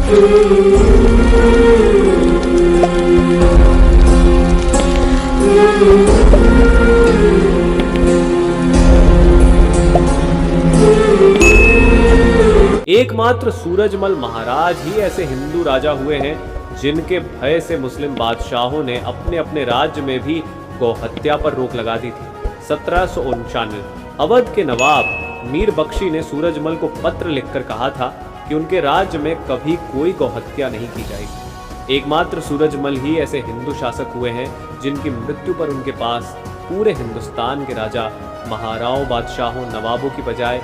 एकमात्र सूरजमल महाराज ही ऐसे हिंदू राजा हुए हैं जिनके भय से मुस्लिम बादशाहों ने अपने अपने राज्य में भी गौहत्या पर रोक लगा दी थी। 1799 अवध के नवाब मीर बख्शी ने सूरजमल को पत्र लिखकर कहा था कि उनके राज्य में कभी कोई गौहत्या नहीं की जाएगी। एकमात्र सूरजमल ही ऐसे हिंदू शासक हुए हैं जिनकी मृत्यु पर उनके पास पूरे हिंदुस्तान के राजा महाराओं बादशाहों नवाबों की बजाय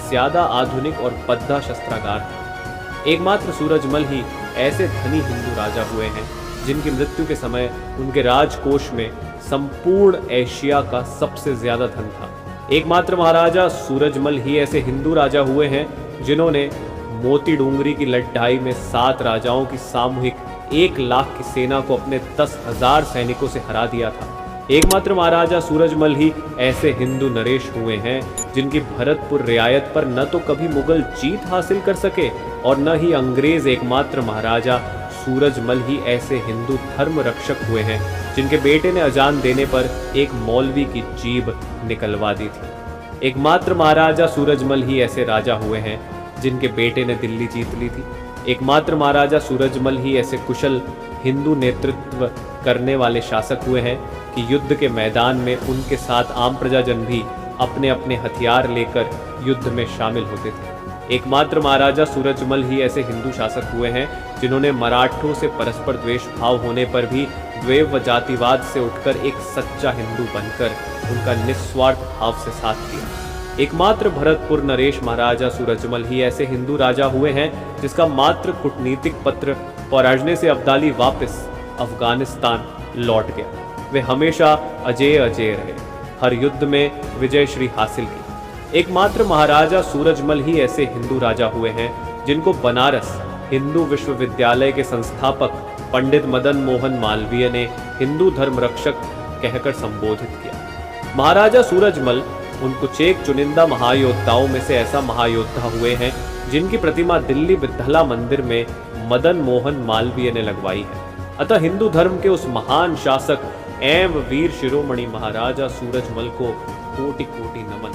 ज्यादा आधुनिक और बद्धा शस्त्रागार थे। एकमात्र सूरजमल ही ऐसे धनी हिंदू राजा हुए हैं जिनकी मृत्यु के समय उनके राजकोष में संपूर्ण एशिया का सबसे ज्यादा धन था। एकमात्र महाराजा सूरजमल ही ऐसे हिंदू राजा हुए हैं जिन्होंने मोती डूंगरी की लड़ाई में 7 राजाओं की सामूहिक 1 लाख की सेना को अपने 10,000 सैनिकों से हरा दिया था। एकमात्र महाराजा सूरजमल ही ऐसे हिंदू नरेश हुए हैं जिनकी भरतपुर रियायत पर न तो कभी मुगल जीत हासिल कर सके और न ही अंग्रेज। एकमात्र महाराजा सूरजमल ही ऐसे हिंदू धर्म रक्षक हुए हैं जिनके बेटे ने अजान देने पर एक मौलवी की जीभ निकलवा दी थी। एकमात्र महाराजा सूरजमल ही ऐसे राजा हुए हैं जिनके बेटे ने दिल्ली जीत ली थी। एकमात्र महाराजा सूरजमल ही ऐसे कुशल हिंदू नेतृत्व करने वाले शासक हुए हैं कि युद्ध के मैदान में उनके साथ आम प्रजाजन भी अपने अपने हथियार लेकर युद्ध में शामिल होते थे। एकमात्र महाराजा सूरजमल ही ऐसे हिंदू शासक हुए हैं जिन्होंने मराठों से परस्पर द्वेष भाव होने पर भी द्वैव व जातिवाद से उठकर एक सच्चा हिंदू बनकर उनका निस्वार्थ भाव से साथ दिया। एकमात्र भरतपुर नरेश महाराजा सूरजमल ही ऐसे हिंदू राजा हुए हैं जिसका मात्र कूटनीतिक पत्र पराजने से अब्दाली वापस अफगानिस्तान लौट गया। वे हमेशा अजेय अजेय रहे, हर युद्ध में विजय श्री हासिल की। एकमात्र महाराजा सूरजमल ही ऐसे हिंदू राजा हुए हैं जिनको बनारस हिंदू विश्वविद्यालय के संस्थापक पंडित मदन मोहन मालवीय ने हिंदू धर्म रक्षक कहकर संबोधित किया। महाराजा सूरजमल उन कुछ एक चुनिंदा महायोद्धाओं में से ऐसा महायोद्धा हुए हैं जिनकी प्रतिमा दिल्ली विट्ठला मंदिर में मदन मोहन मालवीय ने लगवाई है। अतः हिंदू धर्म के उस महान शासक एवं वीर शिरोमणि महाराजा सूरजमल को कोटि कोटि नमन।